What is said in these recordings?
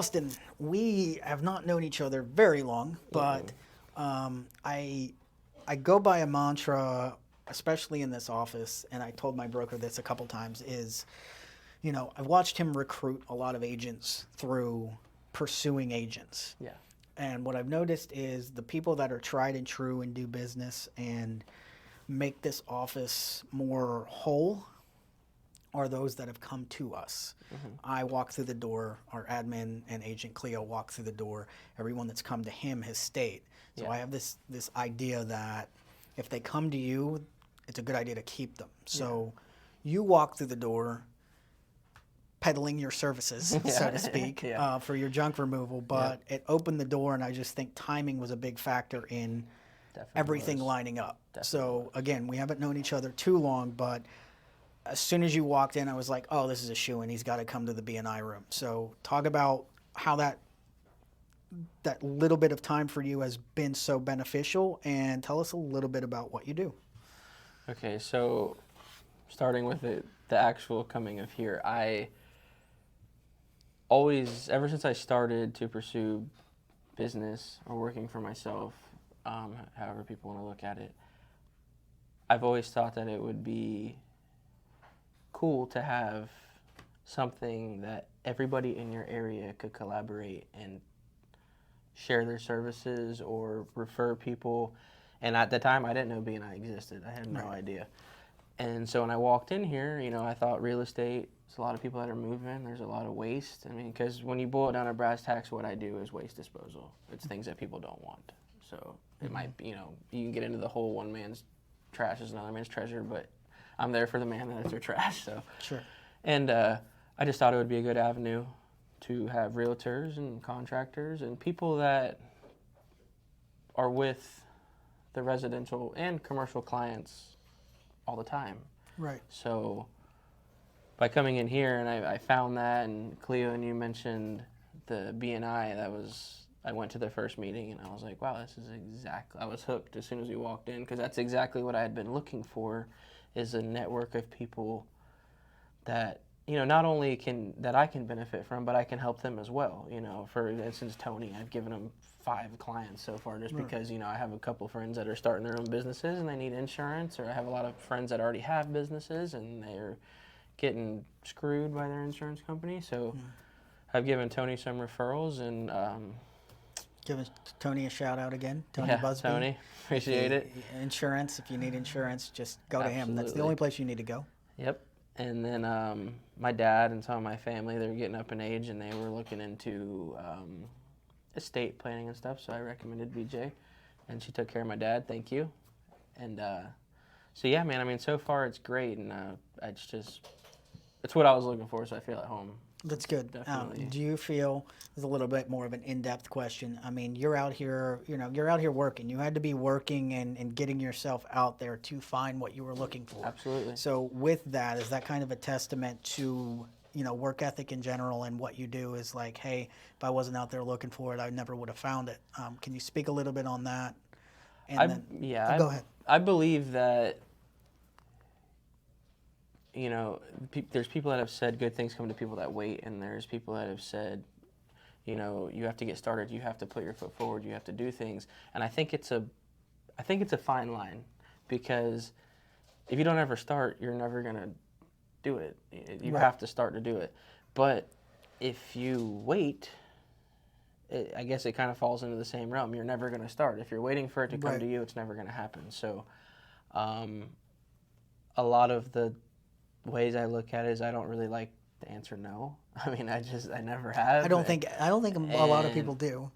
Austin, we have not known each other very long, but I go by a mantra, especially in this office, and I told my broker this a couple times, is, I've watched him recruit a lot of agents through pursuing agents. Yeah. And what I've noticed is the people that are tried and true and do business and make this office more whole are those that have come to us. I walk through the door, our admin and agent Cleo walk through the door. Everyone that's come to him has stayed. So I have this idea that if they come to you, it's a good idea to keep them. So you walk through the door peddling your services, so to speak, for your junk removal, but it opened the door, and I just think timing was a big factor in everything lining up. So again, we haven't known each other too long, but as soon as you walked in, I was like, oh, this is a shoo-in. He's got to come to the B&I room. So talk about how that little bit of time for you has been so beneficial, and tell us a little bit about what you do. Okay, so starting with the actual coming of here, I always, ever since I started to pursue business or working for myself, however people want to look at it, I've always thought that it would be cool to have something that everybody in your area could collaborate and share their services or refer people. And at the time, I didn't know B&I existed. I had no idea. And so when I walked in here, I thought real estate, there's a lot of people that are moving. There's a lot of waste. I mean, because when you boil it down to brass tacks, what I do is waste disposal. It's things that people don't want. So it might be, you can get into the whole one man's trash is another man's treasure, but I'm there for the man that is their trash. So Sure. And I just thought it would be a good avenue to have realtors and contractors and people that are with the residential and commercial clients all the time. Right. So by coming in here, and I found that, and Cleo and you mentioned the B&I, I went to the first meeting, and I was like, wow, this is exactly, I was hooked as soon as we walked in, because that's exactly what I had been looking for, is a network of people that, not only that I can benefit from, but I can help them as well. For instance, Tony, I've given him 5 clients so far just because, I have a couple friends that are starting their own businesses and they need insurance, or I have a lot of friends that already have businesses and they're getting screwed by their insurance company. So I've given Tony some referrals and give Tony a shout out again. Tony Busby. Tony, appreciate it. Insurance, if you need insurance, just go to him. That's the only place you need to go. Yep. And then my dad and some of my family, they were getting up in age and they were looking into estate planning and stuff, so I recommended BJ, and she took care of my dad. Thank you. And so yeah, man, I mean, so far it's great, and it's what I was looking for, so I feel at home. That's good. Do you feel, this is a little bit more of an in-depth question, I mean, you're out here working. You had to be working and getting yourself out there to find what you were looking for. Absolutely. So with that, is that kind of a testament to, work ethic in general, and what you do is like, hey, if I wasn't out there looking for it, I never would have found it. Can you speak a little bit on that? And go ahead. I believe that, there's people that have said good things come to people that wait, and there's people that have said, you have to get started, you have to put your foot forward, you have to do things. And I think it's a fine line, because if you don't ever start, you're never gonna do it. You have to start to do it. But if you wait, I guess it kind of falls into the same realm. You're never gonna start. If you're waiting for it to come to you, it's never gonna happen. So a lot of the ways I look at it is I don't really like the answer no. I mean, I never have. I don't think a lot of people do.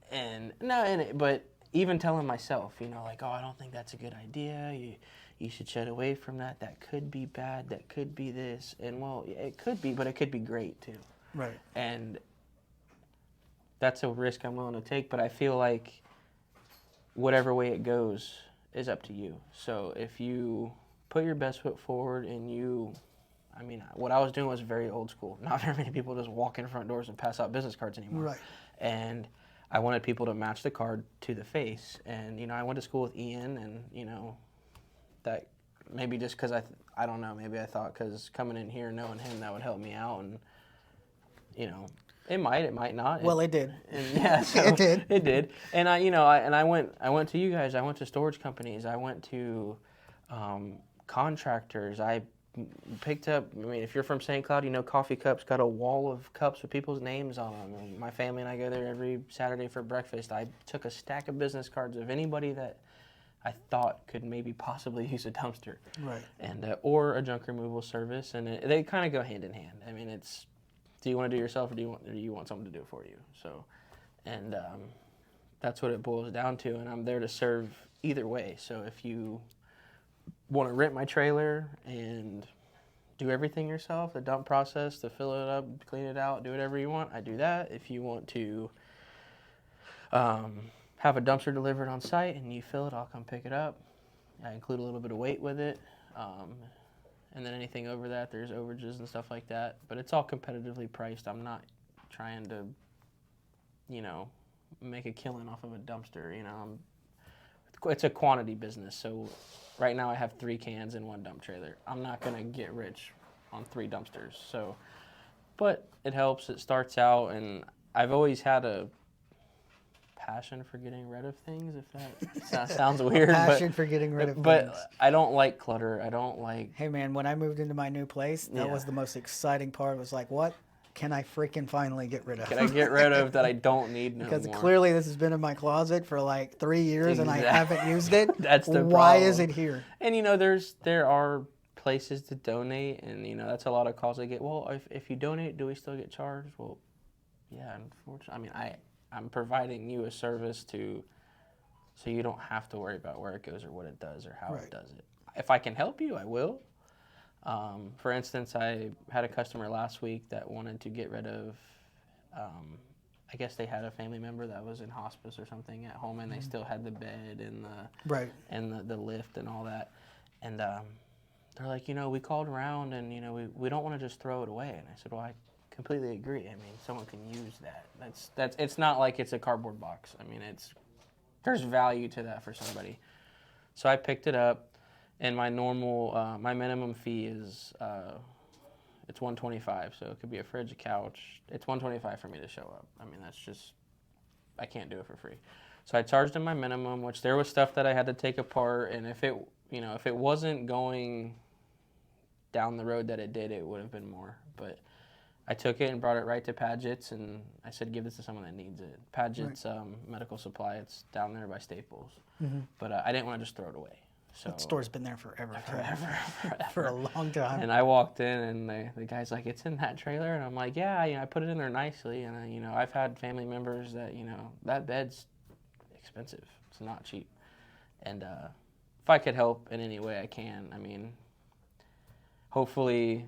But even telling myself, like, oh, I don't think that's a good idea. You should shed away from that. That could be bad. That could be this. And well, it could be, but it could be great too. Right. And that's a risk I'm willing to take. But I feel like whatever way it goes is up to you. So if you put your best foot forward and what I was doing was very old school. Not very many people just walk in front doors and pass out business cards anymore. Right. And I wanted people to match the card to the face. And, I went to school with Ian, and, that maybe just because I don't know, maybe I thought because coming in here, knowing him, that would help me out. And, It might not. Well, it did. And yeah, so It did. It did. And I went to you guys. I went to storage companies. I went to contractors. I picked up. I mean, if you're from St. Cloud, you know Coffee Cup's got a wall of cups with people's names on them. And my family and I go there every Saturday for breakfast. I took a stack of business cards of anybody that I thought could maybe possibly use a dumpster, Right. and or a junk removal service, and they kind of go hand in hand. I mean, it's, do you want to do it yourself, or do you want someone to do it for you? So, and that's what it boils down to, and I'm there to serve either way. So if you want to rent my trailer and do everything yourself, the dump process, to fill it up, clean it out, do whatever you want, I do that. If you want to have a dumpster delivered on site and you fill it, I'll come pick it up. I include a little bit of weight with it. And then anything over that, there's overages and stuff like that. But it's all competitively priced. I'm not trying to, make a killing off of a dumpster. It's a quantity business. So right now I have 3 cans in 1 dump trailer. I'm not going to get rich on 3 dumpsters. So, but it helps. It starts out, and I've always had a passion for getting rid of things, if that sounds weird. Passion for getting rid of things. But I don't like clutter. I don't like... Hey, man, when I moved into my new place, that was the most exciting part. It was like, what can I freaking finally get rid of? Can I get rid of that I don't need no because more? clearly this has been in my closet for like 3 years and I haven't used it. That's the Why problem. is it here? And, there are places to donate, and, that's a lot of calls I get. Well, if you donate, do we still get charged? Well, yeah, unfortunately. I mean, I'm providing you a service so you don't have to worry about where it goes or what it does or how it does it. If I can help you, I will. For instance, I had a customer last week that wanted to get rid of, I guess they had a family member that was in hospice or something at home, and they still had the bed and the lift and all that. And they're like, we called around and, we don't want to just throw it away. And I said, well, I completely agree. I mean, someone can use that. That's it's not like it's a cardboard box. I mean, there's value to that for somebody. So I picked it up, and my normal my minimum fee is it's $125. So it could be a fridge, a couch. It's $125 for me to show up. I mean, that's just, I can't do it for free. So I charged them my minimum, which there was stuff that I had to take apart, and if it wasn't going down the road that it did, it would have been more. But I took it and brought it right to Padgett's, and I said, give this to someone that needs it. Padgett's medical supply, it's down there by Staples. Mm-hmm. But I didn't want to just throw it away. So that store's been there forever. Forever. For a long time. And I walked in, and the guy's like, it's in that trailer? And I'm like, yeah, I put it in there nicely. And, I've had family members that, that bed's expensive. It's not cheap. And if I could help in any way I can, I mean, hopefully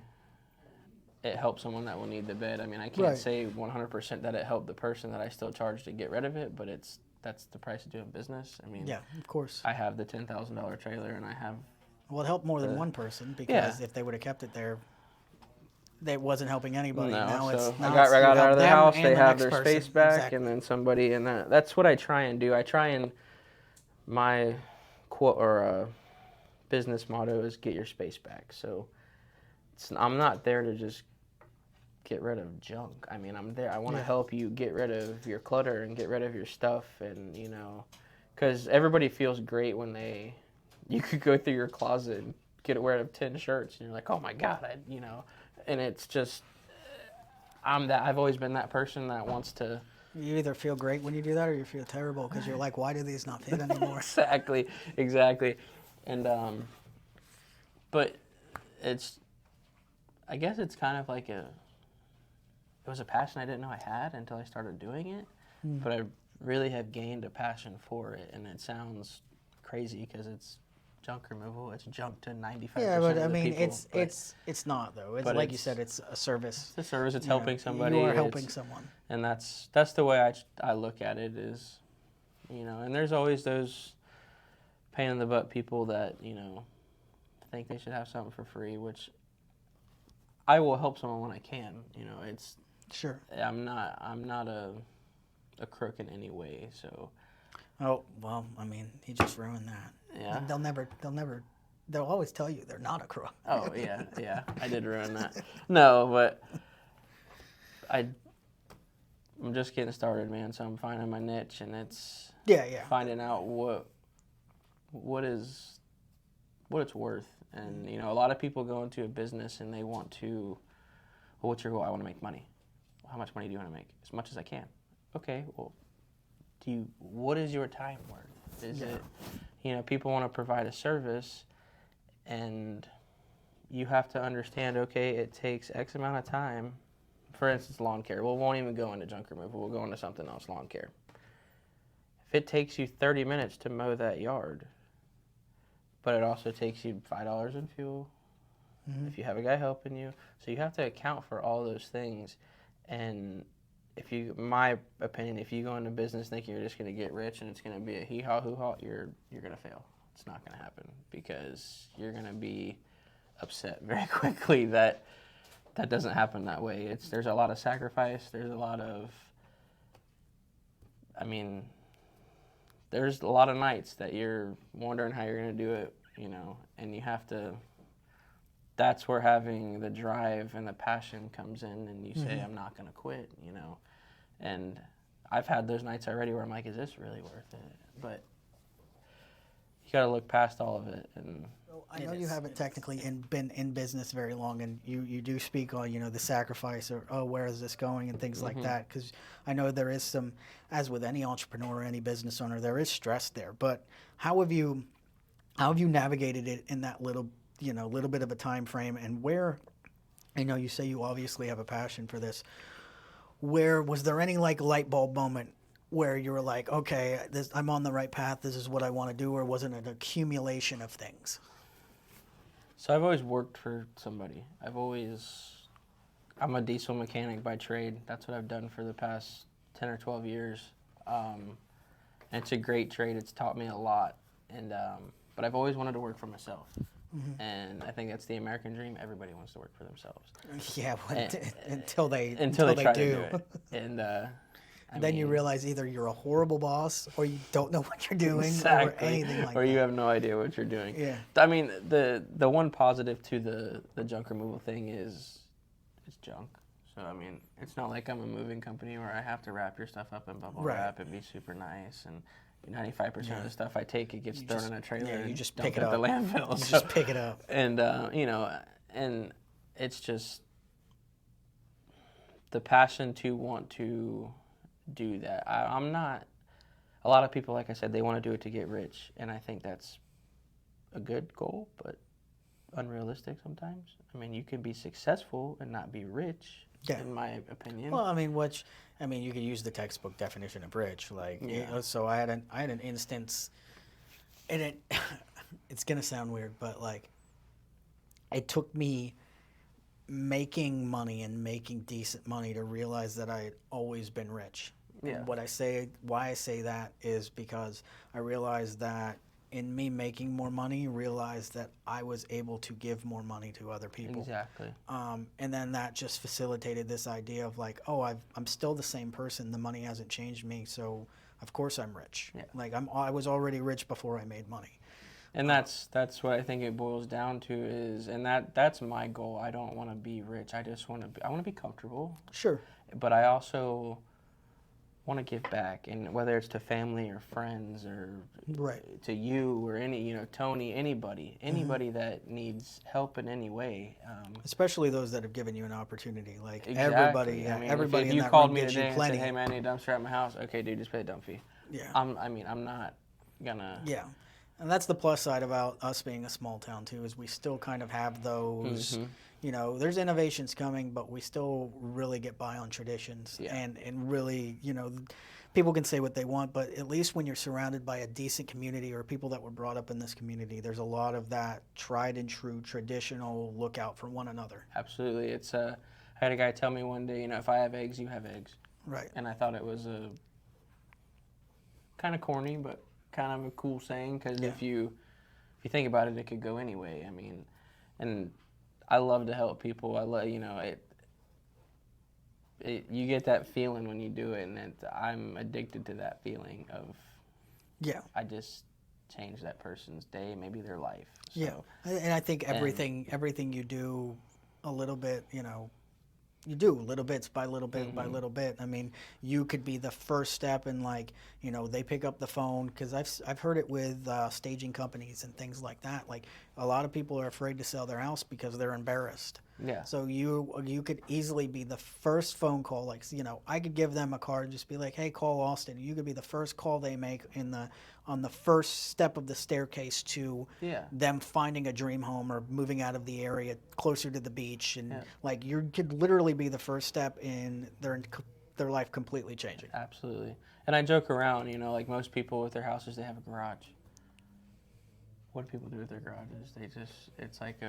it helps someone that will need the bed. I mean, I can't say 100% that it helped the person that I still charge to get rid of it, but that's the price of doing business. I mean, yeah, of course. I have the $10,000 trailer, and I have... Well, it helped more than one person, because if they would have kept it there, it wasn't helping anybody. No, now so it's I got out of their house, they have their space back, exactly. And then somebody, and that's what I try and do. I try and, my quote or business motto is get your space back. So I'm not there to just get rid of junk. I mean, I'm there. I want to help you get rid of your clutter and get rid of your stuff, and because everybody feels great when you could go through your closet and get rid of 10 shirts, and you're like, oh my God, and it's just, I've always been that person that wants to. You either feel great when you do that, or you feel terrible because you're like, why do these not fit anymore? Exactly, and but I guess it's kind of like it was a passion I didn't know I had until I started doing it, but I really have gained a passion for it, and it sounds crazy because it's junk removal. It's junk to 95% yeah, but of I the mean, people. it's not though. It's like you said, it's a service. It's a service. It's helping somebody. You are helping someone, and that's the way I look at it. Is and there's always those pain in the butt people that think they should have something for free, which I will help someone when I can. It's sure. I'm not a crook in any way. So. Oh well, I mean, he just ruined that. Yeah. And they'll always tell you they're not a crook. Oh yeah, I did ruin that. No, but I'm just getting started, man. So I'm finding my niche, and it's Yeah. finding out what it's worth. And you know, a lot of people go into a business and they want to, well, what's your goal? I want to make money. How much money do you want to make? As much as I can. Okay, well, what is your time worth? Is it, you know, people want to provide a service, and you have to understand, okay, it takes X amount of time. For instance, lawn care. Well, we won't even go into junk removal. We'll go into something else, lawn care. If it takes you 30 minutes to mow that yard, but it also takes you $5 in fuel, if you have a guy helping you. So you have to account for all those things. And my opinion, if you go into business thinking you're just going to get rich and it's going to be a hee-haw, hoo-haw, you're going to fail. It's not going to happen, because you're going to be upset very quickly that doesn't happen that way. There's a lot of sacrifice. There's a lot of, there's a lot of nights that you're wondering how you're going to do it, you know, and you have to, that's where having the drive and the passion comes in, and you say, I'm not going to quit, you know. And I've had those nights already where I'm like, is this really worth it? But you got to look past all of it. And I know you haven't technically been in business very long, and you do speak on, you know, the sacrifice, or, oh, where is this going, and things like that, because I know there is some, as with any entrepreneur or any business owner, there is stress there. But how have you navigated it in that little bit of a time frame? And where, I know you say you obviously have a passion for this, where was there any like light bulb moment where you were like, okay, I'm on the right path, this is what I want to do, or was it an accumulation of things? So I've always worked for somebody. I'm a diesel mechanic by trade. That's what I've done for the past 10 or 12 years. And it's a great trade. It's taught me a lot. And but I've always wanted to work for myself. And I think that's the American dream. Everybody wants to work for themselves. Yeah, until they try do. to do it. And then you realize either you're a horrible boss, or you don't know what you're doing, exactly, or anything like that. Or you have no idea what you're doing. Yeah. I mean, the one positive to the junk removal thing is it's junk. So, I mean, it's not like I'm a moving company where I have to wrap your stuff up in bubble wrap and be super nice. And 95% of the stuff I take, it gets thrown in a trailer. Yeah, you and just dumped pick it at up. the landfill. You just pick it up. And, you know, and it's just the passion to want to do that. I'm not, a lot of people, like I said, they want to do it to get rich. And I think that's a good goal, but unrealistic sometimes. I mean, you can be successful and not be rich. Yeah. In my opinion. Well, I mean, you could use the textbook definition of rich. Like, you know, so I had an instance, and it's gonna sound weird, but like, it took me making money and making decent money to realize that I had always been rich. Yeah. And why I say that is because I realized that in me making more money, realized that I was able to give more money to other people. Exactly. And then that just facilitated this idea of like, oh, I'm still the same person. The money hasn't changed me, so of course I'm rich. Yeah. Like I was already rich before I made money. And that's what I think it boils down to is, and that's my goal. I don't want to be rich. I want to be comfortable. Sure. But I also want to give back, and whether it's to family or friends or to you or Tony, anybody that needs help in any way. Especially those that have given you an opportunity. Like exactly. everybody if in you that called room me gives today you and plenty. said, hey man, I need a dumpster at my house. Okay, dude, just pay the dump fee. Yeah. I'm not gonna. Yeah. And that's the plus side about us being a small town too, is we still kind of have those, there's innovations coming, but we still really get by on traditions. Yeah. And really, people can say what they want, but at least when you're surrounded by a decent community or people that were brought up in this community, there's a lot of that tried and true traditional look out for one another. Absolutely. I had a guy tell me one day, if I have eggs, you have eggs. Right. And I thought it was a kind of corny, but kind of a cool saying, because if you think about it, it could go anyway. I mean, and I love to help people. I love, you get that feeling when you do it, and I'm addicted to that feeling of, I just changed that person's day, maybe their life. So, and I think everything you do a little bit, You do little bits by little bit by little bit. I mean, you could be the first step, and like, you know, they pick up the phone, because I've heard it with staging companies and things like that. Like, a lot of people are afraid to sell their house because they're embarrassed. Yeah. So you could easily be the first phone call. Like, you know, I could give them a card, just be like, hey, call Austin. You could be the first call they make on the first step of the staircase to them finding a dream home or moving out of the area closer to the beach. And like, you could literally be the first step in their life completely changing. Absolutely. And I joke around, you know, like most people with their houses, they have a garage. What do people do with their garages? It's like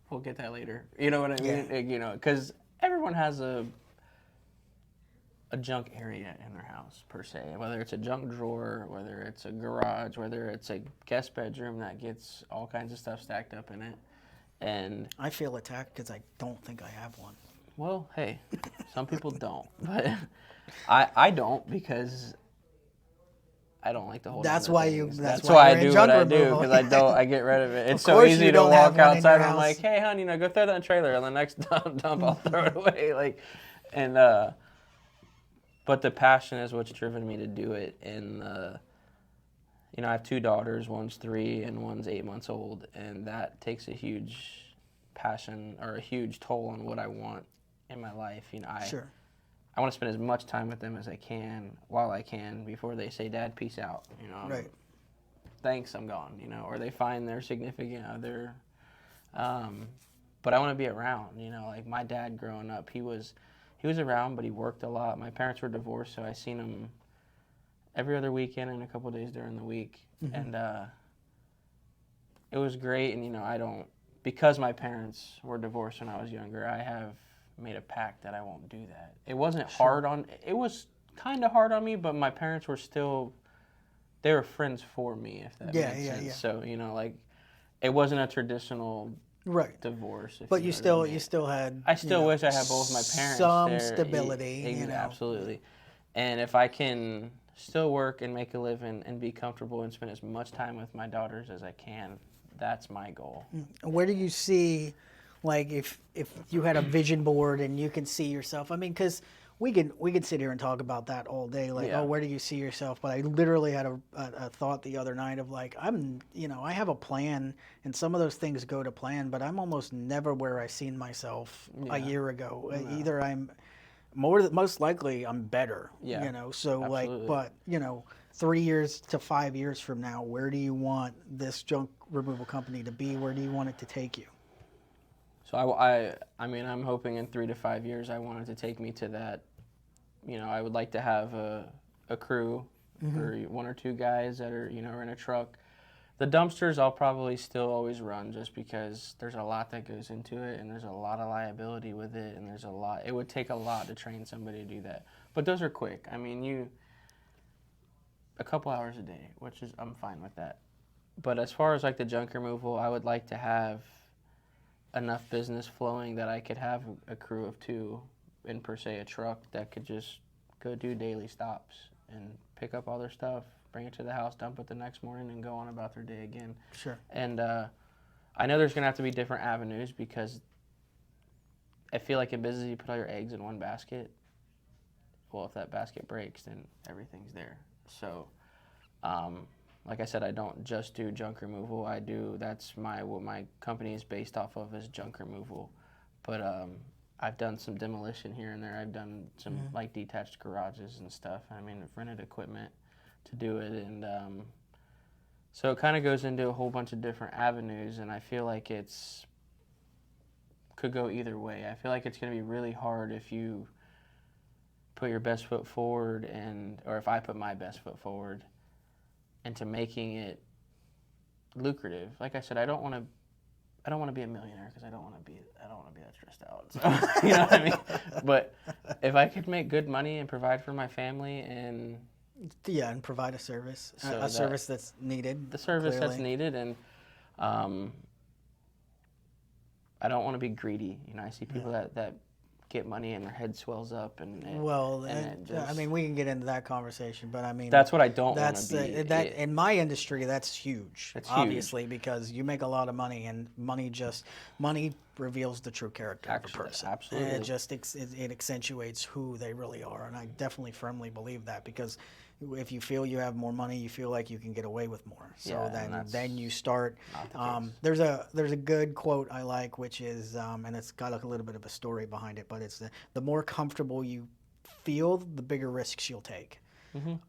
we'll get that later. You know what I mean? Yeah. You know, because everyone has a junk area in their house, per se. Whether it's a junk drawer, whether it's a garage, whether it's a guest bedroom that gets all kinds of stuff stacked up in it. And I feel attacked because I don't think I have one. Well, hey, some people don't. But I don't, because I don't like to hold That's on to why things. you. That's why I do what I do, removal. because I get rid of it. It's so course easy you to don't have walk one in your outside and I'm house. like, hey, hon, you know, go throw that in the trailer, and the next dump I'll throw it away. Like, and but the passion is what's driven me to do it. And you know, I have 2 daughters. One's 3 and one's 8 months old, and that takes a huge passion or a huge toll on what I want in my life. You know, I want to spend as much time with them as I can while I can before they say, Dad, peace out. You know, Right. Thanks, I'm gone. You know, or they find their significant other. But I want to be around. You know, like my dad growing up, he was around, but he worked a lot. My parents were divorced, so I seen him every other weekend and a couple of days during the week, and it was great. And you know, because my parents were divorced when I was younger, I have made a pact that I won't do that. It wasn't hard on. It was kind of hard on me, but my parents were still. They were friends for me, if that makes sense. Yeah. So you know, like, it wasn't a traditional divorce. But you still had. I still wish I had both my parents some there. stability. You know. Absolutely. And if I can still work and make a living and be comfortable and spend as much time with my daughters as I can, that's my goal. Where do you see, like, if you had a vision board and you can see yourself? I mean, because we could sit here and talk about that all day. Like, oh, where do you see yourself? But I literally had a thought the other night of like, I have a plan, and some of those things go to plan, but I'm almost never where I seen myself a year ago. No. Either I'm most likely I'm better. Yeah. You know, so Absolutely. like, but you know, 3 years to 5 years from now, where do you want this junk removal company to be? Where do you want it to take you? So I mean, I'm hoping in 3 to 5 years I want it to take me to that. You know, I would like to have a crew or 1 or 2 guys that are, you know, are in a truck. The dumpsters I'll probably still always run, just because there's a lot that goes into it, and there's a lot of liability with it, and it would take a lot to train somebody to do that. But those are quick. I mean, a couple hours a day, which is, I'm fine with that. But as far as like the junk removal, I would like to have enough business flowing that I could have a crew of 2 in, per se, a truck that could just go do daily stops and pick up all their stuff, bring it to the house, dump it the next morning, and go on about their day again. Sure. And I know there's going to have to be different avenues, because I feel like in business you put all your eggs in one basket. Well, if that basket breaks, then everything's there. So, like I said, I don't just do junk removal. That's what my company is based off of, is junk removal. But I've done some demolition here and there. I've done some like detached garages and stuff. I mean, I've rented equipment to do it, and so it kind of goes into a whole bunch of different avenues, and I feel like could go either way. I feel like it's going to be really hard if you put your best foot forward, or if I put my best foot forward into making it lucrative. Like I said, I don't want to be a millionaire, because I don't want to be that stressed out. So, you know what I mean? But if I could make good money and provide for my family and provide a service, so service that's needed. The service clearly. that's needed, and I don't want to be greedy. You know, I see people that get money and their head swells up Well, and it just, I mean, we can get into that conversation, but I mean, that's what I don't want that's to be. that in my industry, that's huge. It's obviously, because you make a lot of money, and money reveals the true character of a person. Absolutely. And it accentuates who they really are, and I definitely firmly believe that, because if you feel you have more money, you feel like you can get away with more. So then you start. There's a good quote I like, which is, and it's got a little bit of a story behind it, but it's the more comfortable you feel, the bigger risks you'll take.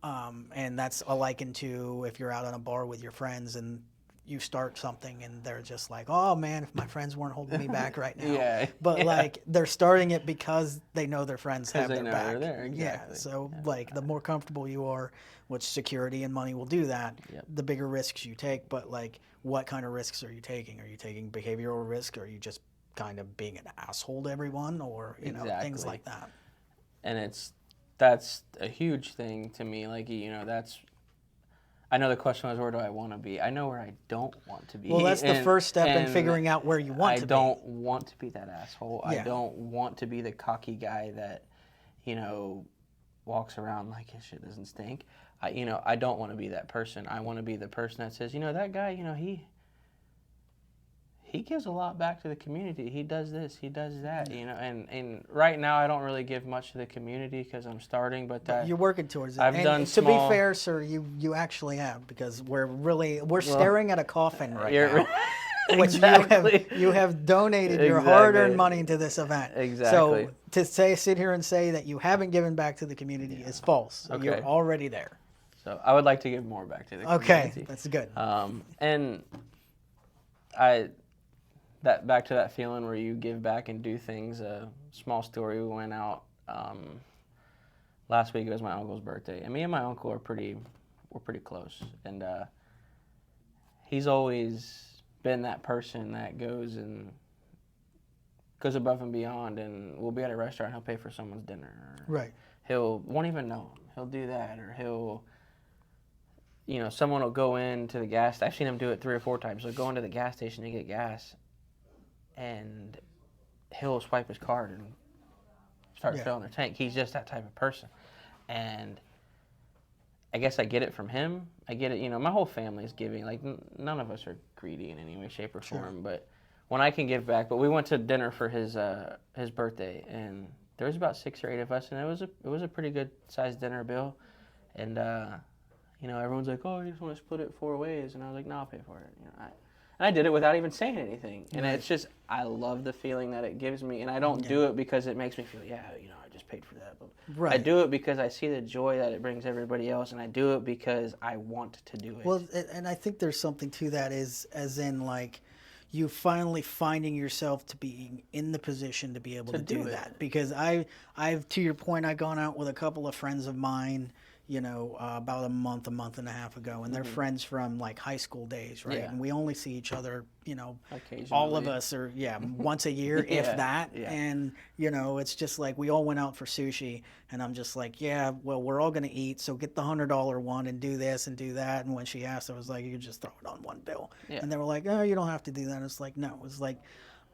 And that's a liken to if you're out on a bar with your friends and you start something and they're just like, oh man, if my friends weren't holding me back right now. But like, they're starting it because they know their friends have their back. There. Exactly. Yeah. So like, the more comfortable you are, which security and money will do that, the bigger risks you take. But like, what kind of risks are you taking? Are you taking behavioral risk? Or are you just kind of being an asshole to everyone, or know, things like that? And that's a huge thing to me. Like, I know the question was, where do I want to be? I know where I don't want to be. Well, that's the first step in figuring out where you want to be. I don't want to be that asshole. I don't want to be the cocky guy that, walks around like his shit doesn't stink. I don't want to be that person. I want to be the person that says, that guy, he gives a lot back to the community. He does this, he does that, and right now I don't really give much to the community because I'm starting, but you're working towards it. To be fair, sir, you actually have, because we're staring at a coffin right now. Exactly. You have donated your hard-earned money into this event. Exactly. So sit here and say that you haven't given back to the community is false. Okay. You're already there. So I would like to give more back to the community. Okay, that's good. And back to that feeling where you give back and do things. A small story: we went out last week. It was my uncle's birthday, and me and my uncle we're pretty close. And he's always been that person that goes above and beyond. And we'll be at a restaurant, he'll pay for someone's dinner. Right. Won't even know him. He'll do that, or he'll. Someone will go into the gas. I've seen him do it 3 or 4 times. He'll go into the gas station to get gas, and he'll swipe his card and start filling their tank. He's just that type of person. And I guess I get it from him. I get it, my whole family is giving. Like, none of us are greedy in any way, shape, or form. But when I can give back. But we went to dinner for his birthday, and there was about 6 or 8 of us, and it was a pretty good sized dinner bill. And everyone's like, oh, you just want to split it 4 ways, and I was like, no, I'll pay for it. And I did it without even saying anything. And it's just, I love the feeling that it gives me. And I don't do it because it makes me feel, I just paid for that. But I do it because I see the joy that it brings everybody else. And I do it because I want to do it. Well, and I think there's something to that, as in, like, you finally finding yourself to being in the position to be able to do that. Because I've, to your point, I've gone out with a couple of friends of mine, about a month and a half ago, and they're friends from like high school days, right? And we only see each other, all of us are, once a year, if that. And, it's just like, we all went out for sushi, and I'm just like, well, we're all going to eat, so get the $100 one and do this and do that. And when she asked, I was like, you can just throw it on one bill. And they were like, oh, you don't have to do that. It's like, no, it's like,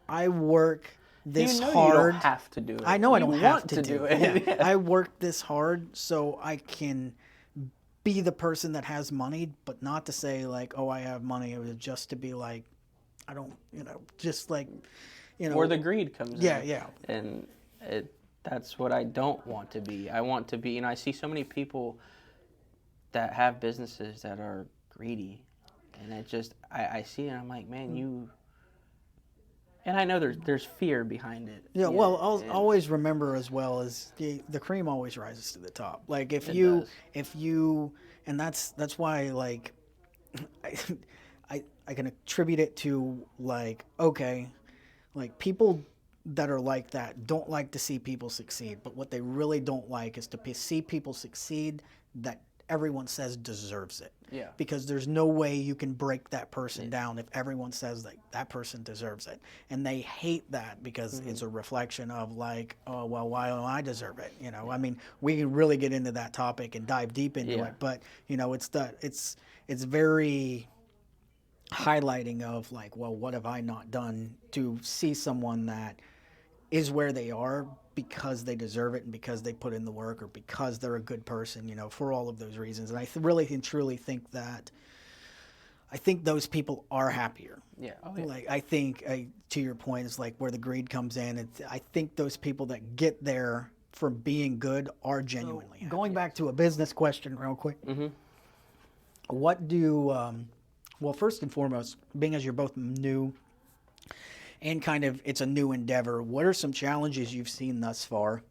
I work this hard. You don't have to do it. I know I don't have to do it. Yeah. I work this hard so I can be the person that has money, but not to say like, oh, I have money. It was just to be like, I don't, just like, where the greed comes in. Yeah. And that's what I don't want to be. I want to be, I see so many people that have businesses that are greedy, and it just, I see it and I'm like, man, you. And I know there's fear behind it. Yeah, well, I'll always remember as well as the cream always rises to the top. Like if you, and that's why, like, I can attribute it to, like, okay, like, people that are like that don't like to see people succeed, but what they really don't like is to see people succeed that everyone says deserves it. Yeah. Because there's no way you can break that person down if everyone says that person deserves it. And they hate that because it's a reflection of like, oh, well, why don't I deserve it? I mean, we can really get into that topic and dive deep into it, but it's very highlighting of like, well, what have I not done to see someone that is where they are because they deserve it and because they put in the work or because they're a good person, for all of those reasons. And I really and truly think that those people are happier. Yeah. Oh, yeah. Like, I think, to your point, is like where the greed comes in. I think those people that get there from being good are genuinely happy. Going back to a business question real quick. Mm-hmm. What do, well, first and foremost, being as you're both new and kind of it's a new endeavor, what are some challenges you've seen thus far?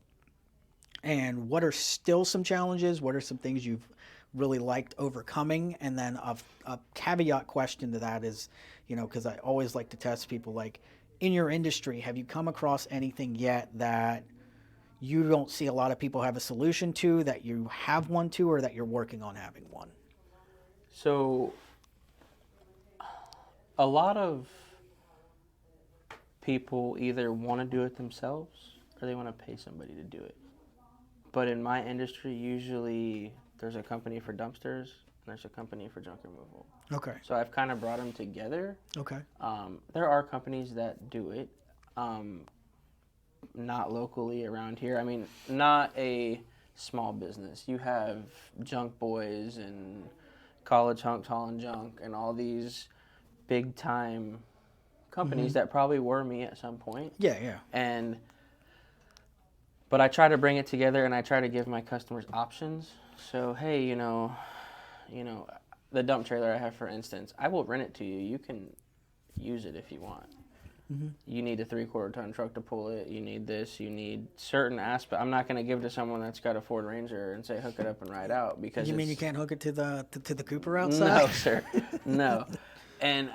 And what are still some challenges? What are some things you've really liked overcoming? And then a caveat question to that is, because I always like to test people, like, in your industry, have you come across anything yet that you don't see a lot of people have a solution to, that you have one to, or that you're working on having one? So a lot of people either want to do it themselves or they want to pay somebody to do it. But in my industry, usually there's a company for dumpsters and there's a company for junk removal. Okay. So I've kind of brought them together. Okay. There are companies that do it, not locally around here. I mean, not a small business. You have Junk Boys and College Hunk, Tall Junk, and all these big time companies that probably were me at some point. Yeah. But I try to bring it together and I try to give my customers options. So, hey, the dump trailer I have, for instance, I will rent it to you. You can use it if you want. Mm-hmm. You need a 3/4 ton truck to pull it. You need this. You need certain aspects. I'm not going to give it to someone that's got a Ford Ranger and say, hook it up and ride out. Because you mean you can't hook it to the Cooper outside? No, sir. No. And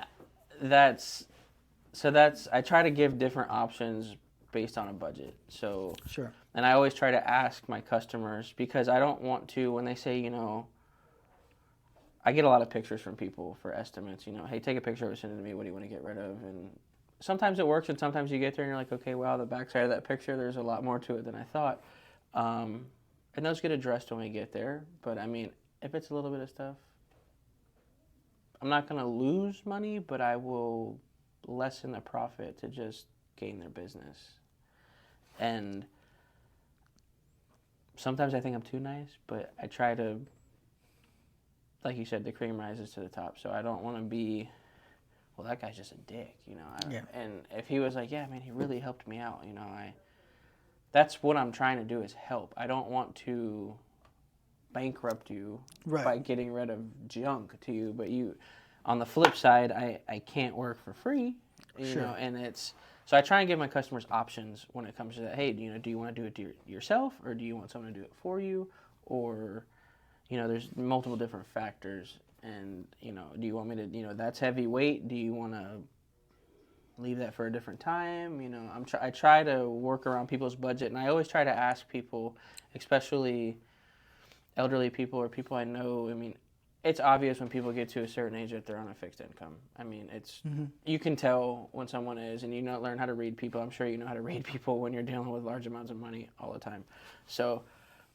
I try to give different options based on a budget. So sure. And I always try to ask my customers, because I don't want to, when they say, I get a lot of pictures from people for estimates, hey, take a picture of it, send it to me, what do you want to get rid of? And sometimes it works, and sometimes you get there and you're like, okay, wow, the backside of that picture, there's a lot more to it than I thought. And those get addressed when we get there. But I mean, if it's a little bit of stuff, I'm not going to lose money, but I will lessen the profit to just gain their business. And sometimes I think I'm too nice, but I try to, like you said, the cream rises to the top. So I don't want to be, well, that guy's just a dick, Yeah. And if he was like, yeah, man, he really helped me out, that's what I'm trying to do, is help. I don't want to bankrupt you by getting rid of junk to you, but on the flip side, I can't work for free, sure. And so I try and give my customers options when it comes to that. Hey, do you want to do it yourself, or do you want someone to do it for you? Or, there's multiple different factors. And, do you want me to, that's heavy weight. Do you want to leave that for a different time? I try to work around people's budget. And I always try to ask people, especially elderly people or people I know. I mean, it's obvious when people get to a certain age that they're on a fixed income. I mean, you can tell when someone is, and you learn how to read people. I'm sure you know how to read people when you're dealing with large amounts of money all the time. So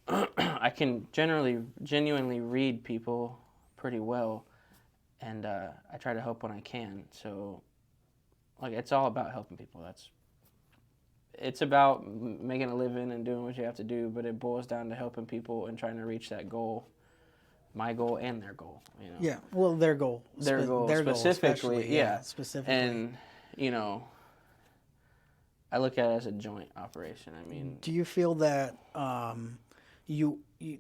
I can genuinely read people pretty well, and I try to help when I can. So, like, it's all about helping people. It's about making a living and doing what you have to do, but it boils down to helping people and trying to reach that goal. My goal and their goal, Yeah, well, their goal. Their goal specifically, yeah. Specifically. And, I look at it as a joint operation. I mean, do you feel that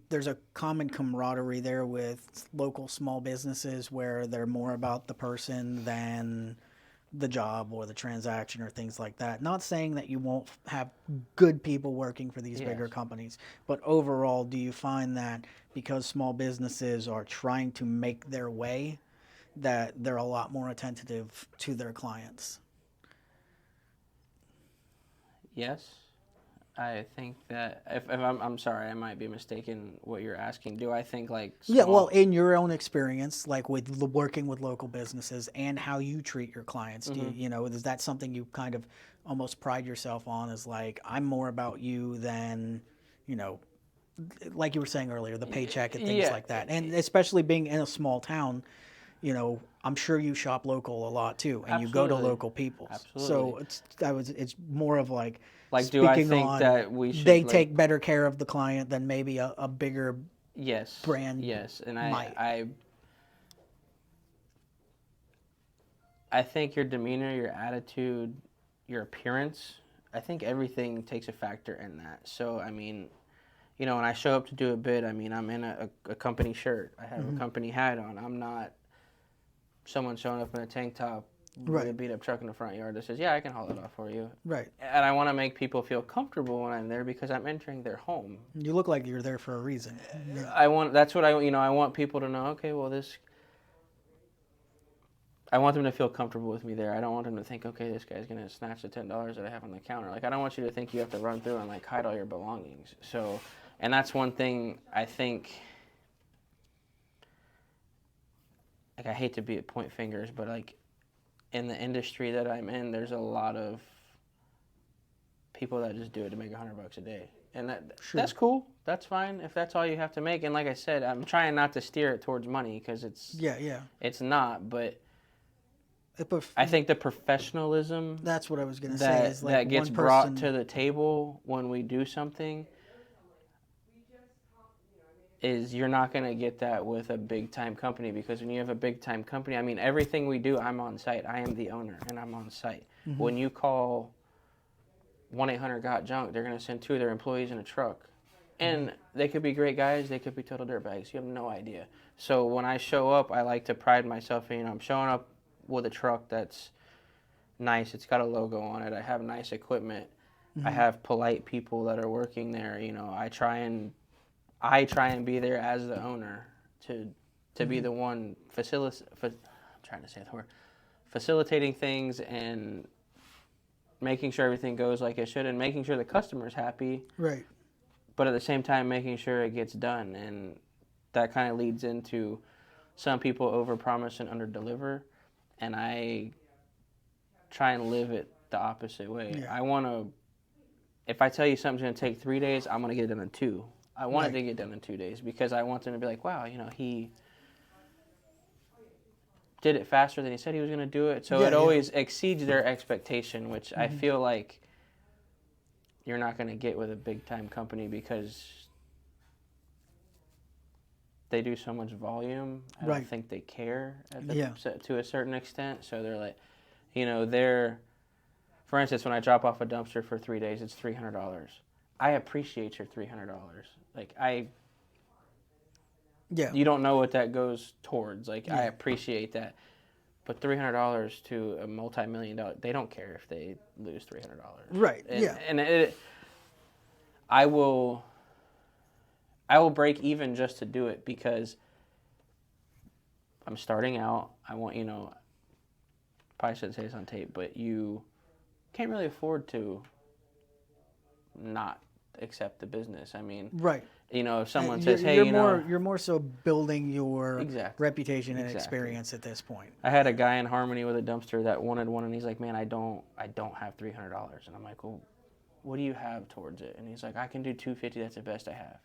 there's a common camaraderie there with local small businesses where they're more about the person than the job or the transaction or things like that? Not saying that you won't have good people working for these bigger companies, but overall, do you find that because small businesses are trying to make their way, that they're a lot more attentive to their clients? Yes. I think that if I'm sorry, I might be mistaken what you're asking. Do I think like small... Yeah, well, in your own experience, like with working with local businesses and how you treat your clients, is that something you kind of almost pride yourself on, as like, I'm more about you than, like you were saying earlier, the paycheck and things like that. And especially being in a small town, I'm sure you shop local a lot too, and you go to Absolutely. local peoples. Absolutely. So it's more of like Like, do I speaking think on that we they should, like, take better care of the client than maybe a bigger yes, brand yes, and might. I think your demeanor, your attitude, your appearance, I think everything takes a factor in that. So, I mean, when I show up to do a bid, I mean, I'm in a company shirt. I have a company hat on. I'm not someone showing up in a tank top with a Right. beat up truck in the front yard that says, yeah, I can haul it off for you. Right. And I want to make people feel comfortable when I'm there because I'm entering their home. You look like you're there for a reason. Yeah. I want people to know, okay, well, I want them to feel comfortable with me there. I don't want them to think, okay, this guy's going to snatch the $10 that I have on the counter. Like, I don't want you to think you have to run through and, like, hide all your belongings. So, and that's one thing I think, like, I hate to point fingers, but, like, in the industry that I'm in, there's a lot of people that just do it to make $100 a day. And that's cool. That's fine if that's all you have to make. And like I said, I'm trying not to steer it towards money because it's not, but I think the professionalism That's what I was going to say. Is like that gets one brought person, to the table when we do something is you're not going to get that with a big time company, because when you have a big time company, I mean, everything we do, I'm on site. I am the owner and I'm on site. When you call 1-800-GOT-JUNK, they're going to send 2 of their employees in a truck. And they could be great guys. They could be total dirtbags. You have no idea. So when I show up, I like to pride myself in, I'm showing up with a truck that's nice. It's got a logo on it. I have nice equipment. I have polite people that are working there. I try and be there as the owner to be the one facilitating things and making sure everything goes like it should, and making sure the customer's happy. right? But at the same time, making sure it gets done. And that kind of leads into some people overpromise and underdeliver. And I try and live it the opposite way. Yeah. If I tell you something's going to take 3 days, I'm going to get it done in 2. I want it to get done in 2 days because I want them to be like, wow, he did it faster than he said he was going to do it. So it always exceeds their expectation, which I feel like you're not going to get with a big time company because they do so much volume. I don't think they care to a certain extent. So they're like, for instance, when I drop off a dumpster for 3 days, it's $300. I appreciate your $300. Like, you don't know what that goes towards. Like, I appreciate that. But $300 to a multi-million-dollar, they don't care if they lose $300. Right. And I will break even just to do it because I'm starting out. I want, probably shouldn't say this on tape, but you can't really afford to not accept the business. I mean, right. If someone says, "Hey, you're more so building your reputation and experience at this point." I had a guy in Harmony with a dumpster that wanted one, and he's like, "Man, I don't have $300." And I'm like, "Well, what do you have towards it?" And he's like, "I can do $250. That's the best I have."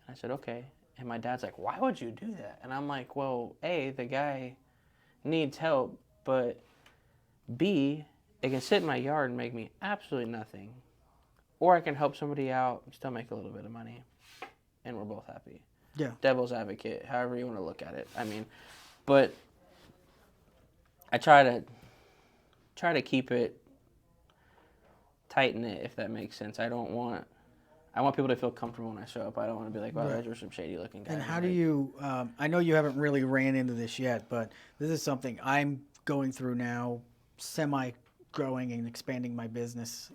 And I said, "Okay." And my dad's like, "Why would you do that?" And I'm like, "Well, A, the guy needs help, but B, it can sit in my yard and make me absolutely nothing, or I can help somebody out and still make a little bit of money, and we're both happy." Yeah. Devil's advocate, however you want to look at it. I mean, but I try to keep it tight-knit, if that makes sense. I want people to feel comfortable when I show up. I don't want to be like, wow, those are some shady-looking guys. And how do you, I know you haven't really ran into this yet, but this is something I'm going through now, semi-growing and expanding my business,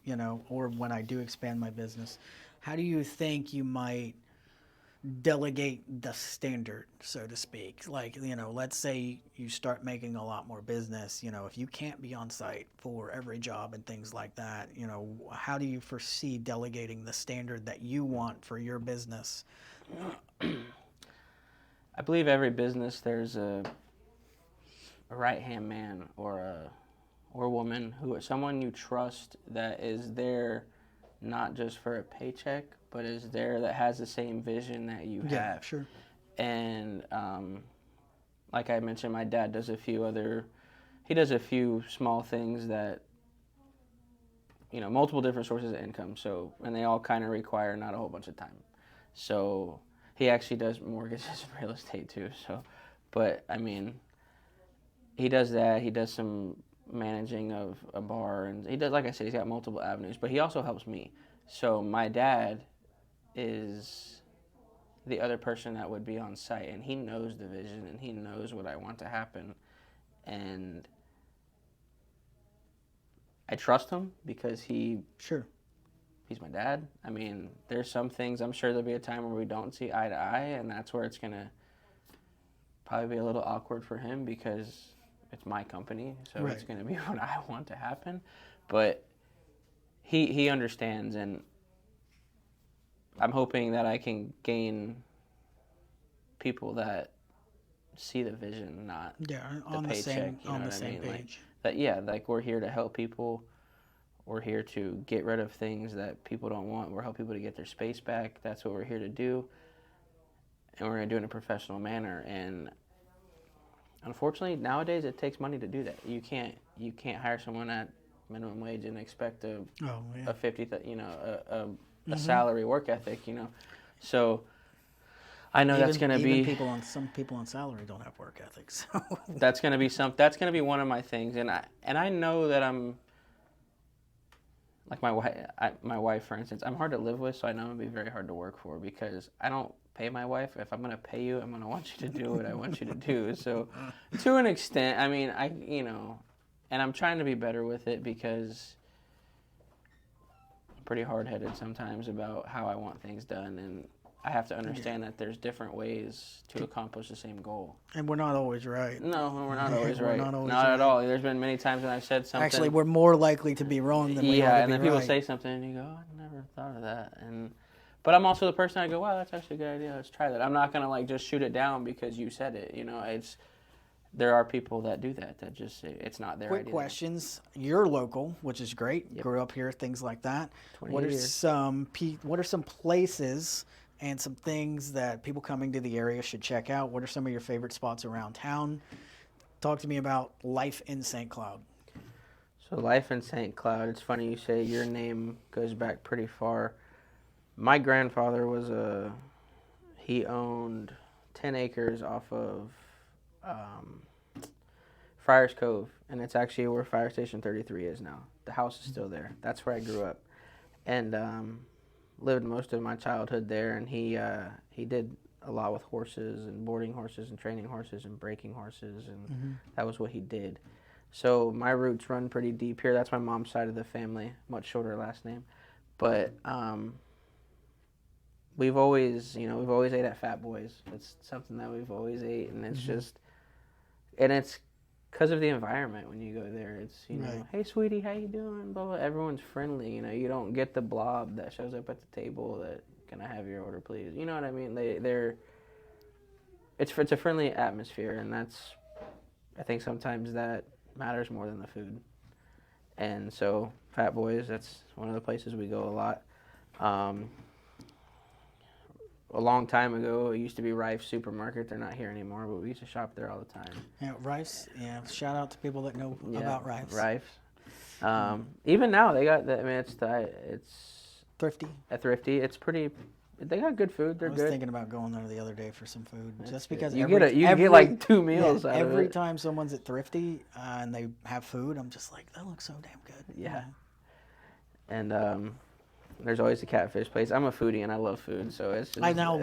or when I do expand my business. How do you think you might delegate the standard, so to speak? Like, let's say you start making a lot more business, if you can't be on site for every job and things like that, how do you foresee delegating the standard that you want for your business? I believe every business there's a right-hand man or woman someone you trust that is there not just for a paycheck, but is there that has the same vision that you have. Yeah, sure. And like I mentioned, my dad does he does a few small things that, multiple different sources of income. So, and they all kind of require not a whole bunch of time. So he actually does mortgages and real estate too. So, but I mean, he does that. He does some managing of a bar, and he does, like I said, he's got multiple avenues. But he also helps me. So my dad is the other person that would be on site, and he knows the vision, and he knows what I want to happen, and I trust him because he's my dad. I mean, there's some things, I'm sure there'll be a time where we don't see eye to eye, and that's where it's going to probably be a little awkward for him because it's my company, so It's going to be what I want to happen. But he understands, and I'm hoping that I can gain people that see the vision, not on the paycheck. On the same page. Like we're here to help people. We're here to get rid of things that people don't want. We're help people to get their space back. That's what we're here to do. And we're going to do it in a professional manner. And unfortunately, nowadays it takes money to do that. You can't hire someone at minimum wage and expect a 50, a salary work ethic, So I know that's going to be some people on salary don't have work ethics. So. That's going to be one of my things, and I know that I'm like my wife, for instance. I'm hard to live with, so I know I'm going to be very hard to work for because I don't pay my wife. If I'm going to pay you, I'm going to want you to do what I want you to do. So to an extent, I mean, and I'm trying to be better with it because I'm pretty hard-headed sometimes about how I want things done, and I have to understand that there's different ways to accomplish the same goal. And we're not always right. No, we're not always right. Not at all. There's been many times when I've said something. Actually, we're more likely to be wrong than we are to be right. Yeah, and then people say something and you go, oh, I never thought of that. But I'm also the person I go, wow, that's actually a good idea. Let's try that. I'm not going to just shoot it down because you said it. There are people that do that just say it's not their idea. Quick questions. You're local, which is great. Yep. Grew up here, things like that. What are some places and some things that people coming to the area should check out? What are some of your favorite spots around town? Talk to me about life in St. Cloud. So life in St. Cloud, it's funny you say your name goes back pretty far. My grandfather he owned 10 acres off of Friars Cove, and it's actually where Fire Station 33 is now. The house is still there. That's where I grew up. And lived most of my childhood there, and he did a lot with horses and boarding horses and training horses and breaking horses, and that was what he did. So my roots run pretty deep here. That's my mom's side of the family, much shorter last name. But we've always ate at Fat Boys. It's something that we've always ate, and it's it's because of the environment when you go there. It's, hey, sweetie, how you doing? Blah, blah. Everyone's friendly. You don't get the blob that shows up at the table that, can I have your order, please? You know what I mean? It's a friendly atmosphere, and I think sometimes that matters more than the food. And so Fat Boys, that's one of the places we go a lot. A long time ago, it used to be Rife's Supermarket. They're not here anymore, but we used to shop there all the time. Yeah, Rife's. Yeah, shout out to people that know about Rife's. Rife's. Even now, they got that. I mean, it's thrifty. Thrifty. It's pretty. They got good food. They're good. I was thinking about going there the other day for some food, just because you get like 2 meals out of it. Every time someone's at Thrifty and they have food, I'm just like, that looks so damn good. Yeah. And there's always the catfish place. I'm a foodie and I love food, so it's just, I now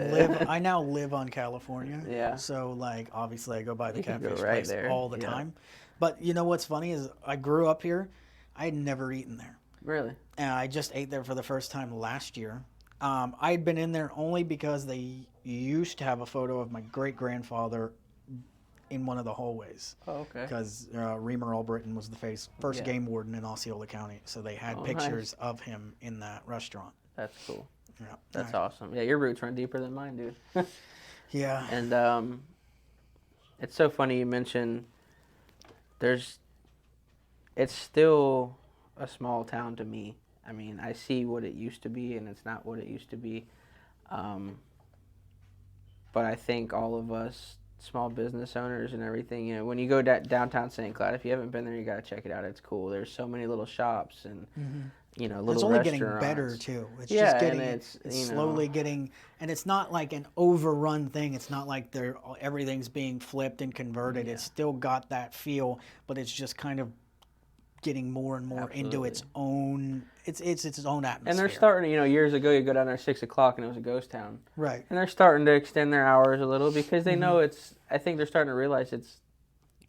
live on California. Yeah. So obviously I go by the catfish right place there. all the time. But you know what's funny is I grew up here. I had never eaten there. Really? And I just ate there for the first time last year. I'd been in there only because they used to have a photo of my great-grandfather in one of the hallways. Oh, okay. Because Reamer Albritton was the first game warden in Osceola County, so they had pictures of him in that restaurant. That's cool. Yeah, that's awesome. Yeah, your roots run deeper than mine, dude. Yeah. And it's so funny you mentioned it's still a small town to me. I mean, I see what it used to be, and it's not what it used to be. But I think all of us small business owners and everything. You know, when you go downtown St. Cloud, if you haven't been there, you got to check it out. It's cool. There's so many little shops and you know, little It's only restaurants. getting better too. It's Yeah, just getting, and it's, it's you know, slowly getting, and it's not like an overrun thing. It's not like everything's being flipped and converted. Yeah. It's still got that feel, but it's just kind of getting more and more into its own. It's its own atmosphere. And they're starting. You know, years ago, you go down there at 6 o'clock, and it was a ghost town. Right. And they're starting to extend their hours a little because they know it's. I think they're starting to realize it's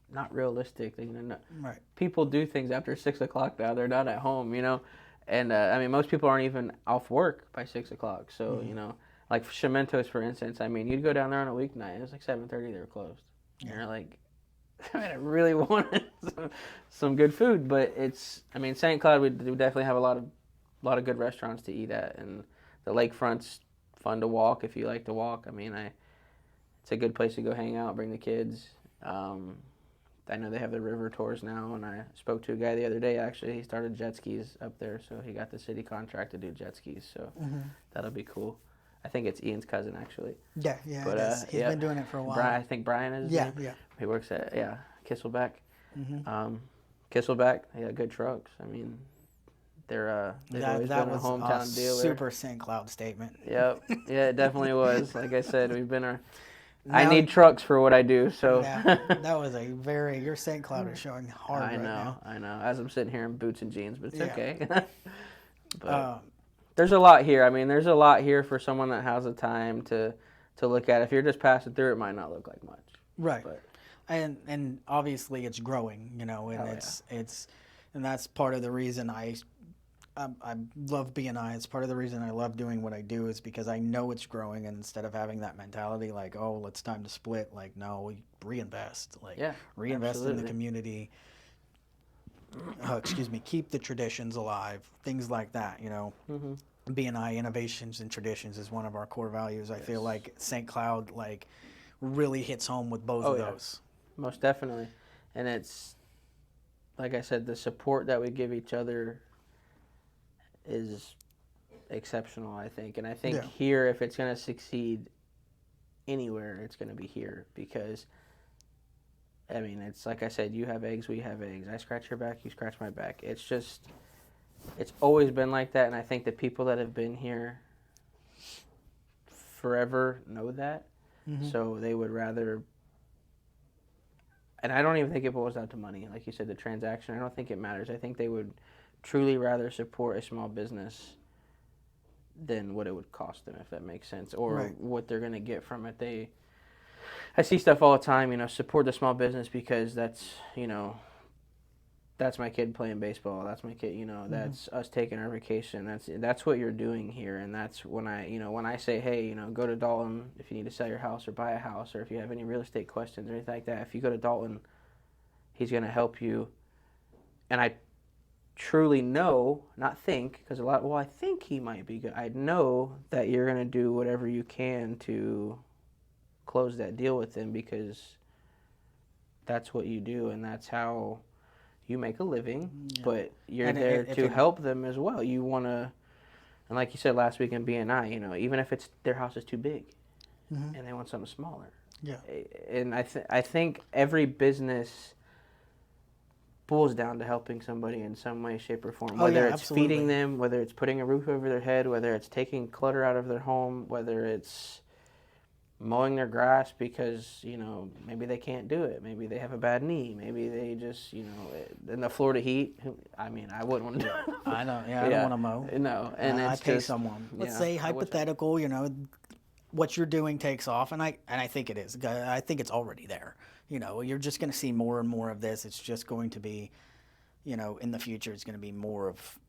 not realistic. You know, Right. people do things after 6 o'clock now. They're not at home. You know. And, I mean, most people aren't even off work by 6 o'clock. So, you know, like Chimentos, for instance, I mean, you'd go down there on a weeknight. It was like 7:30, they were closed. And you're like, I mean, I really wanted some good food. But it's, I mean, St. Cloud, we definitely have a lot of good restaurants to eat at. And the lakefront's fun to walk if you like to walk. I mean, it's a good place to go hang out, bring the kids. I know they have the river tours now, and I spoke to a guy the other day, actually. He started jet skis up there, so he got the city contract to do jet skis, so that'll be cool. I think it's Ian's cousin, actually. Yeah, but, it is. He's been doing it for a while. I think Brian is his name. Yeah. He works at, Kisselback. Kisselback, they got good trucks. I mean, they've always been a hometown dealer. Super St. Cloud statement. Yep. Yeah, it definitely was. Like I said, we've been I need trucks for what I do, so. That was your St. Cloud is showing hard right now. I know. As I'm sitting here in boots and jeans, but it's okay. But there's a lot here. I mean, there's a lot here for someone that has the time to look at. If you're just passing through, it might not look like much. Right. But, and obviously it's growing, you know, and and that's part of the reason I love B&I. It's part of the reason I love doing what I do is because I know it's growing, and instead of having that mentality like, oh, it's time to split, like, no, we reinvest. Like, reinvest in the community. Keep the traditions alive, things like that, you know. B&I, innovations and traditions, is one of our core values. I feel like St. Cloud, like, really hits home with both of those. Most definitely. And it's, like I said, the support that we give each other is exceptional, I think. And I think here, if it's going to succeed anywhere, it's going to be here because, I mean, it's like I said, you have eggs, we have eggs. I scratch your back, you scratch my back. It's just, it's always been like that, and I think the people that have been here forever know that. So they would rather, and I don't even think it boils down to money. Like you said, the transaction, I don't think it matters. I think they would truly rather support a small business than what it would cost them, if that makes sense, or what they're going to get from it. I see stuff all the time, you know, support the small business because that's, you know, that's my kid playing baseball. That's my kid, you know, that's us taking our vacation. That's what you're doing here. And that's when I say, hey, you know, go to Dalton if you need to sell your house or buy a house, or if you have any real estate questions or anything like that. If you go to Dalton, he's going to help you. And I truly know, not think, because I think he might be good. I know that you're going to do whatever you can to close that deal with him because that's what you do and that's how you make a living, but you're there to help them as well. You want to, and like you said last week in B&I, you know, even if it's their house is too big and they want something smaller. Yeah. And I think every business boils down to helping somebody in some way, shape, or form. Whether it's feeding them, whether it's putting a roof over their head, whether it's taking clutter out of their home, whether it's mowing their grass because, you know, maybe they can't do it. Maybe they have a bad knee. Maybe they just, you know, in the Florida heat, I mean, I wouldn't want to do it. I know. Yeah, I don't want to mow. No. And I pay someone. Let's say hypothetical, you know, what you're doing takes off, and I think it is. I think it's already there. You know, you're just going to see more and more of this. It's just going to be, you know, in the future, it's going to be more of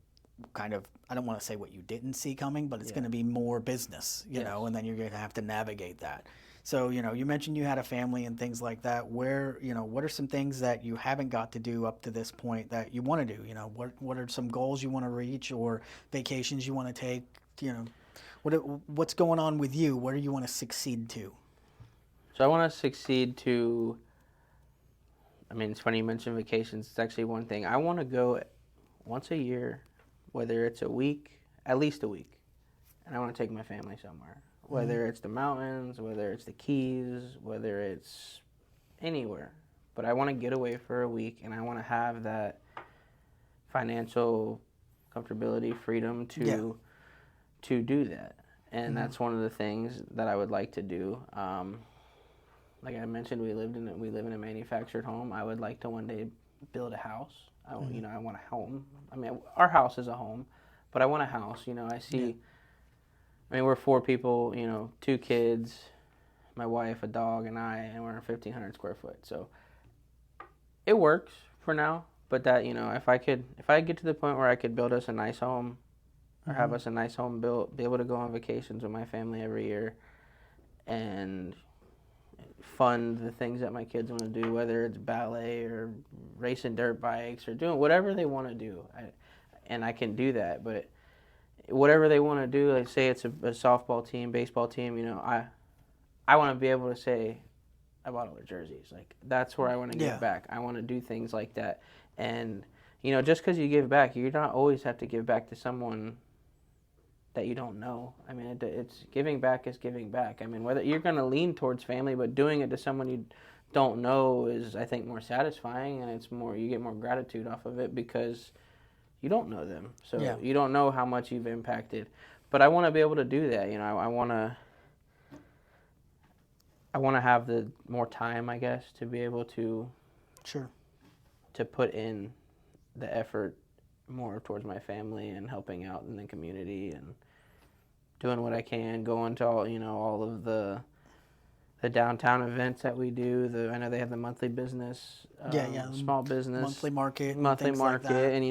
kind of, I don't want to say what you didn't see coming, but it's going to be more business, you know, and then you're going to have to navigate that. So, you know, you mentioned you had a family and things like that. Where, you know, what are some things that you haven't got to do up to this point that you want to do? You know, what are some goals you want to reach or vacations you want to take? You know, what's going on with you? Where do you want to succeed to? So I want to succeed to, I mean, it's funny you mentioned vacations. It's actually one thing. I want to go once a year, whether it's a week, at least a week, and I want to take my family somewhere. whether it's the mountains, whether it's the Keys, whether it's anywhere. But I want to get away for a week, and I want to have that financial comfortability, freedom to do that. And that's one of the things that I would like to do. Like I mentioned, we live in a manufactured home. I would like to one day build a house. I want a home. I mean, our house is a home, but I want a house. I mean, we're 4 people. 2 kids, my wife, a dog, and I, and we're 1,500 square foot. So it works for now. But that, if I get to the point where I could build us a nice home, or have us a nice home built, be able to go on vacations with my family every year, and fund the things that my kids want to do, whether it's ballet or racing dirt bikes or doing whatever they want to do, and I can do that. But whatever they want to do, like say it's a softball team, baseball team, I want to be able to say, I bought all their jerseys. Like, that's where I want to give back. I want to do things like that. And, just because you give back, you don't always have to give back to someone that you don't know. I mean, it's giving back is giving back. I mean, whether you're going to lean towards family, but doing it to someone you don't know is, I think, more satisfying, and you get more gratitude off of it because you don't know them. So you don't know how much you've impacted. But I want to be able to do that. I want to have the more time, I guess, to be able to to put in the effort more towards my family and helping out in the community and doing what I can, going to all of the downtown events that we do. I know they have the monthly business, small business, monthly market, and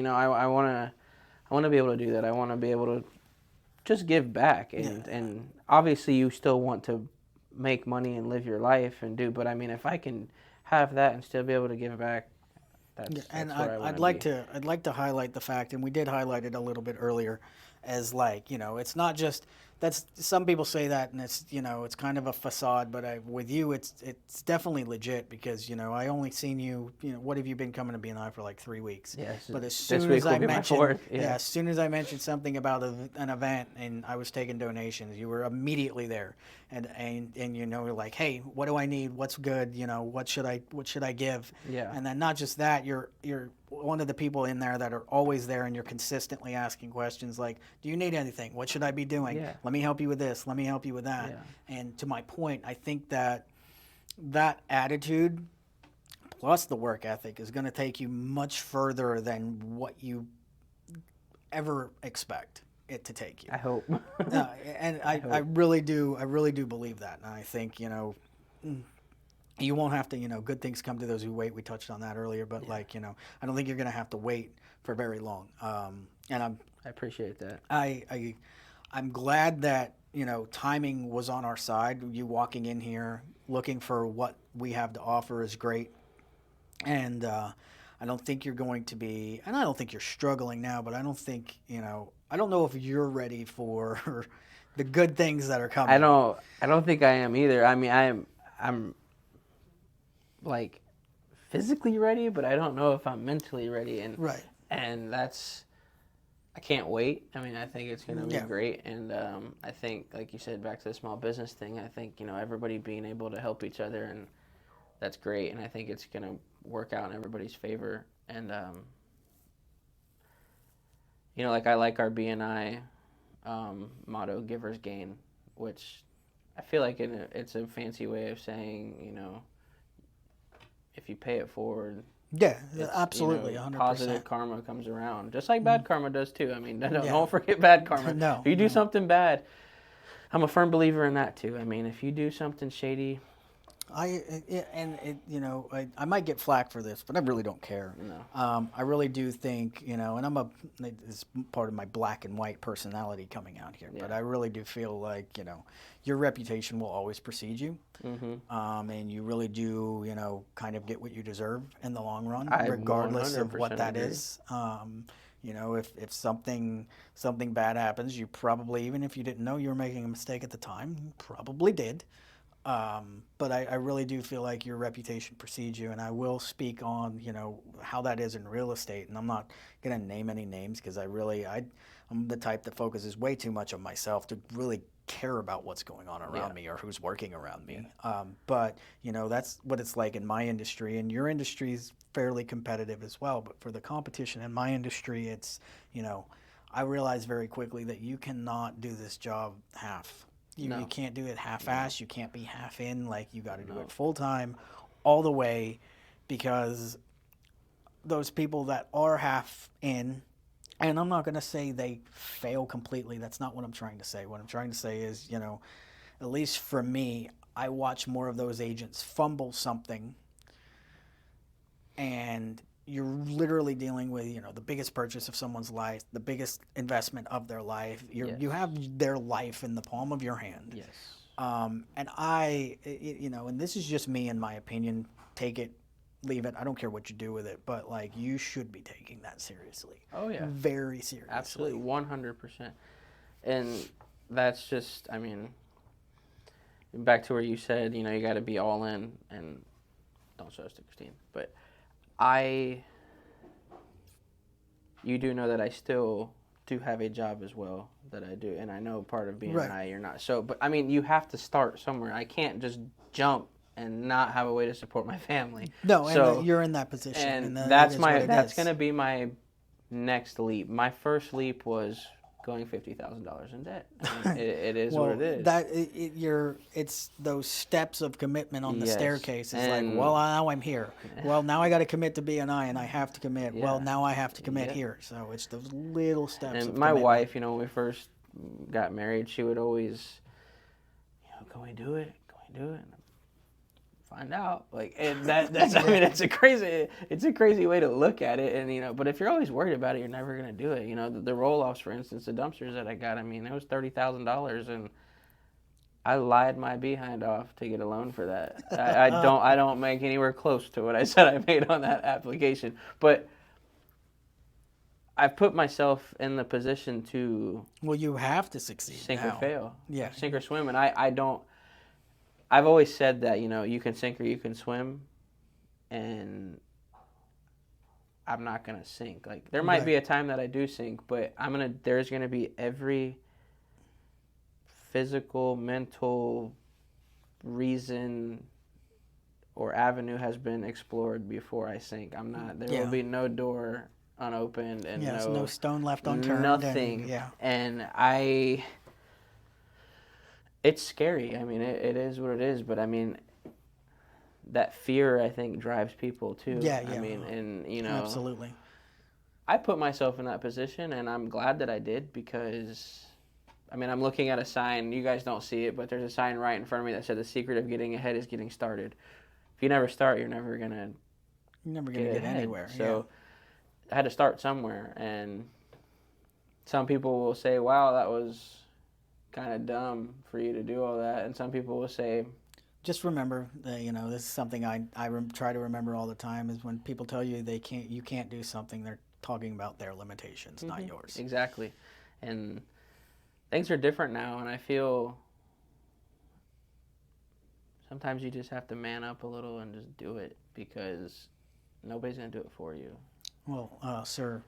I want to be able to do that. I want to be able to just give back, and obviously you still want to make money and live your life but I mean, if I can have that and still be able to give back, that's where I'd like to highlight the fact, and we did highlight it a little bit earlier, as it's not just that's some people say that, and it's kind of a facade, but with you it's definitely legit, because I only seen you, what have you been coming to BNI for, like 3 weeks? Yes. But as soon as I mentioned something about an event and I was taking donations, you were immediately there, and you're like, hey, what do I need? What's good? What should I give? Yeah. And then not just that, you're one of the people in there that are always there, and you're consistently asking questions like, do you need anything? What should I be doing? Yeah. Let me help you with this. Let me help you with that. Yeah. And to my point, I think that attitude plus the work ethic is going to take you much further than what you ever expect it to take you. I hope. And I really do believe that. And I think, you won't have to, good things come to those who wait. We touched on that earlier, but I don't think you're going to have to wait for very long. And I appreciate that. I'm glad that, timing was on our side. You walking in here, looking for what we have to offer is great. And I don't think you're going to be, and I don't think you're struggling now, but I don't think, I don't know if you're ready for the good things that are coming. I don't think I am either. I mean, I'm like physically ready, but I don't know if I'm mentally ready. And that's, I can't wait. I mean, I think it's going to be great. And I think, like you said, back to the small business thing, I think, everybody being able to help each other, and that's great. And I think it's going to work out in everybody's favor. And, like I like our BNI motto, givers gain, which I feel like it's a fancy way of saying, if you pay it forward, absolutely, 100%. Positive karma comes around, just like bad karma does too. I mean, don't forget bad karma. No, if you do something bad, I'm a firm believer in that too. I mean, if you do something shady, I might get flack for this, but I really don't care. No. I really do think, and it's part of my black and white personality coming out here, but I really do feel like, your reputation will always precede you. Mm-hmm. And you really do, kind of get what you deserve in the long run, I regardless of what that agree. is. If something bad happens, you probably, even if you didn't know you were making a mistake at the time, you probably did. But I really do feel like your reputation precedes you, and I will speak on, how that is in real estate. And I'm not going to name any names, because I'm the type that focuses way too much on myself to really care about what's going on around me or who's working around me. But, you know, that's what it's like in my industry, and your industry is fairly competitive as well. But for the competition in my industry, it's, you know, I realized very quickly that you cannot do this job half. You can't do it half-assed. You can't be half in. Like, you got to do it full-time all the way, because those people that are half in, and I'm not going to say they fail completely. That's not what I'm trying to say. What I'm trying to say is, you know, at least for me, I watch more of those agents fumble something, and you're literally dealing with, you know, the biggest purchase of someone's life, the biggest investment of their life. You have their life in the palm of your hand. Yes. And you know, and this is just me in my opinion. Take it, leave it. I don't care what you do with it, but like, you should be taking that seriously. Oh yeah. Very seriously. Absolutely, 100%. And that's just, I mean, back to where you said, you know, you got to be all in, and don't show us to Christine, but you do know that I still do have a job as well that I do, and I know part of being an I, you're not. So, but I mean, you have to start somewhere. I can't just jump and not have a way to support my family. No, so, and you're in that position, and that's that's going to be my next leap. My first leap was going $50,000 in debt. I mean, it is what it is. It's those steps of commitment on the staircase. It's like, well, now I'm here. Well, now I got to commit to BNI, and I have to commit. Well, now I have to commit here. So it's those little steps. And of my commitment. wife, you know, when we first got married, she would always, you know, can we do it? Can we do it? And find out, like, and that's I mean, it's a crazy way to look at it, and you know, but if you're always worried about it, you're never gonna do it. You know, the roll-offs, for instance, the dumpsters that I got, I mean, it was $30,000, and I lied my behind off to get a loan for that. I don't make anywhere close to what I said I made on that application, but I've put myself in the position to, well, you have to succeed, sink now. or fail, yeah, sink or swim, and I don't. I've always said that, you know, you can sink or you can swim, and I'm not going to sink. Like, there might be a time that I do sink, but there's going to be every physical, mental reason or avenue has been explored before I sink. There will be no door unopened, and no stone left unturned. Nothing. And it's scary. I mean, it is what it is, but I mean, that fear, I think, drives people too. I mean, and you know, absolutely. I put myself in that position, and I'm glad that I did, because, I mean, I'm looking at a sign. You guys don't see it, but there's a sign right in front of me that said, "The secret of getting ahead is getting started." If you never start, you're never gonna get anywhere. So I had to start somewhere, and some people will say, "Wow, that was kind of dumb for you to do all that," and some people will say, just remember that, you know, this is something I try to remember all the time, is when people tell you you can't do something, they're talking about their limitations, not yours. Exactly. And things are different now, and I feel sometimes you just have to man up a little and just do it, because nobody's going to do it for you. Well, sir,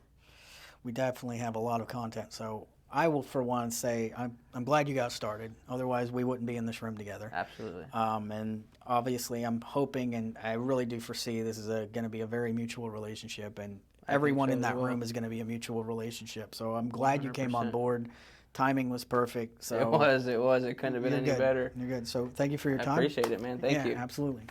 we definitely have a lot of content, so I will, for one, say I'm glad you got started. Otherwise, we wouldn't be in this room together. Absolutely. And obviously, I'm hoping, and I really do foresee, this is going to be a very mutual relationship, and everyone in that room is going to be a mutual relationship. So I'm glad 100%. You came on board. Timing was perfect. So It was. It couldn't have been any better. You're good. So thank you for your time. I appreciate it, man. Thank you. Absolutely.